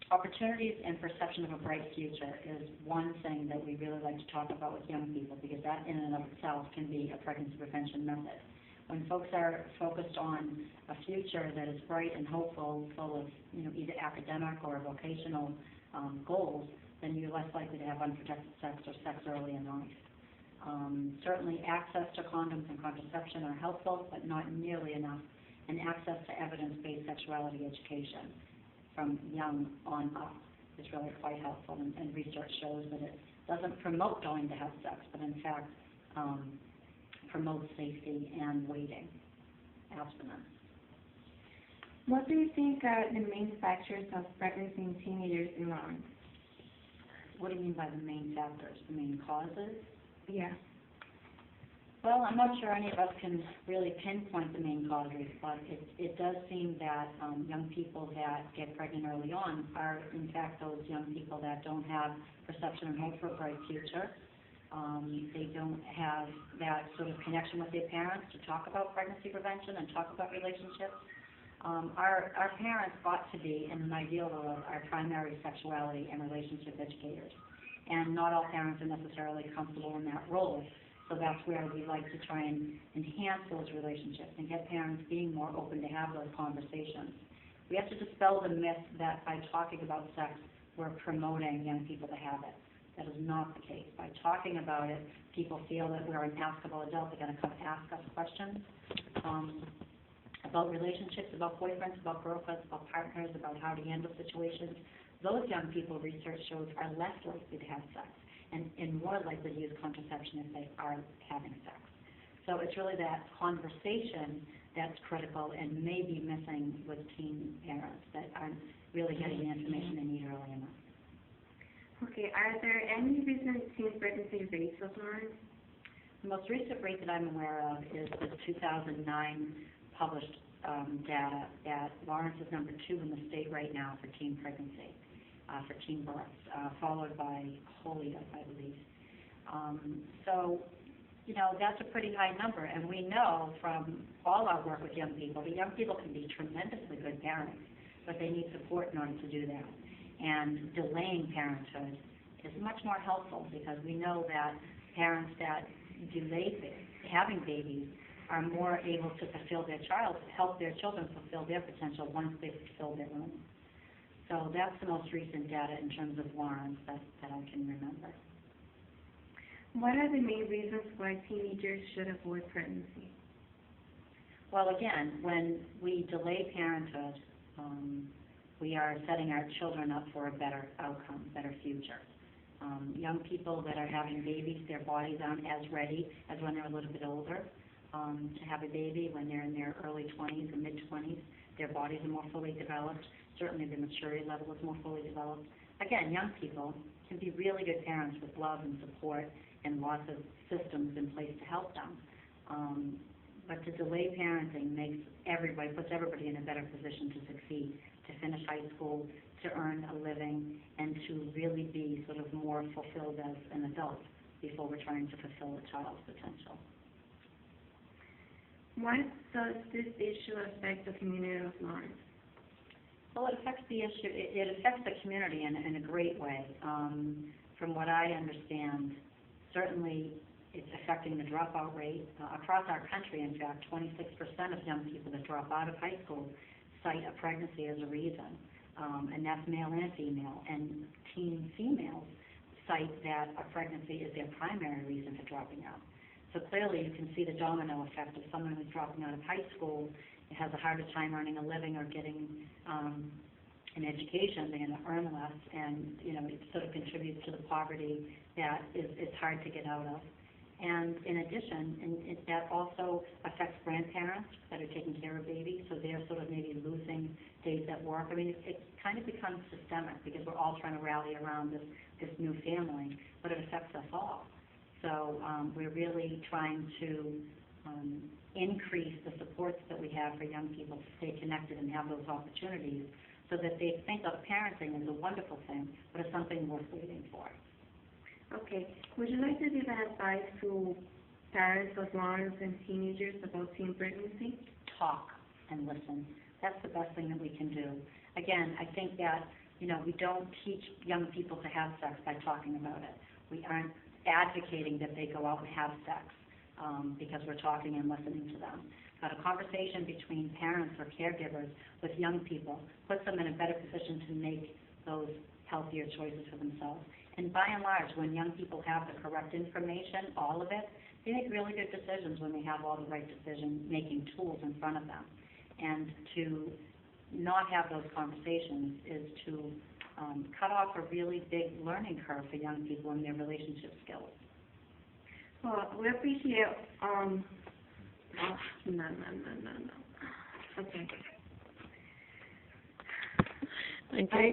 Opportunities and perception of a bright future is one thing that we really like to talk about with young people, because that in and of itself can be a pregnancy prevention method. When folks are focused on a future that is bright and hopeful, full of either academic or vocational goals, then you're less likely to have unprotected sex or sex early in life. Certainly access to condoms and contraception are helpful, but not nearly enough, and access to evidence-based sexuality education from young on up is really quite helpful, and research shows that it doesn't promote going to have sex, but in fact promotes safety and waiting, abstinence. What do you think are the main factors of pregnancy in teenagers in Lawrence? What do you mean by the main factors, the main causes? Yeah. Well, I'm not sure any of us can really pinpoint the main causes, but it does seem that young people that get pregnant early on are, in fact, those young people that don't have perception and hope for a bright future. They don't have that sort of connection with their parents to talk about pregnancy prevention and talk about relationships. Our parents ought to be, in an ideal world, our primary sexuality and relationship educators. And not all parents are necessarily comfortable in that role. So that's where we like to try and enhance those relationships and get parents being more open to have those conversations. We have to dispel the myth that by talking about sex, we're promoting young people to have it. That is not the case. By talking about it, people feel that we're an askable adult. They're going to come ask us questions about relationships, about boyfriends, about girlfriends, about partners, about how to handle situations. Those young people, research shows, are less likely to have sex and more likely to use contraception if they are having sex. So it's really that conversation that's critical and may be missing with teen parents that aren't really getting the information they need early enough. Okay, are there any recent teen pregnancy rates of Lawrence? The most recent rate that I'm aware of is the 2009 published data that Lawrence is number 2 in the state right now for teen pregnancy, for teen births, followed by Holyoke, I believe. So, that's a pretty high number, and we know from all our work with young people that young people can be tremendously good parents, but they need support in order to do that. And delaying parenthood is much more helpful, because we know that parents that delay having babies are more able to help their children fulfill their potential once they fulfill their own. So that's the most recent data in terms of Lawrence that I can remember. What are the main reasons why teenagers should avoid pregnancy? Well, again, when we delay parenthood, we are setting our children up for a better outcome, better future. Young people that are having babies, their bodies aren't as ready as when they're a little bit older to have a baby. When they're in their early 20s and mid-20s, their bodies are more fully developed. Certainly the maturity level is more fully developed. Again, young people can be really good parents with love and support and lots of systems in place to help them. But to delay parenting puts everybody in a better position to succeed, to finish high school, to earn a living, and to really be sort of more fulfilled as an adult before we're trying to fulfill a child's potential. Why does this issue affect the community of Lawrence? Well, it affects the issue. It affects the community in a great way. From what I understand, certainly it's affecting the dropout rate across our country. In fact, 26% of young people that drop out of high school cite a pregnancy as a reason, and that's male and female. And teen females cite that a pregnancy is their primary reason for dropping out. So clearly you can see the domino effect of someone who's dropping out of high school, has a harder time earning a living or getting an education. They're going to earn less, and it sort of contributes to the poverty that it's hard to get out of. And in addition, that also affects grandparents that are taking care of babies, so they're sort of maybe losing days at work. I mean, it kind of becomes systemic, because we're all trying to rally around this new family, but it affects us all. So we're really trying to increase the supports that we have for young people to stay connected and have those opportunities, so that they think of parenting as a wonderful thing, but as something worth waiting for. Okay. Would you like to give advice to parents of Lawrence and teenagers about teen pregnancy? Talk. and listen. That's the best thing that we can do. Again, I think that, we don't teach young people to have sex by talking about it. We aren't advocating that they go out and have sex because we're talking and listening to them. But a conversation between parents or caregivers with young people puts them in a better position to make those healthier choices for themselves. And by and large, when young people have the correct information, all of it, they make really good decisions when they have all the right decision-making tools in front of them. And to not have those conversations is to cut off a really big learning curve for young people in their relationship skills. Well, we appreciate, no. Okay. Okay.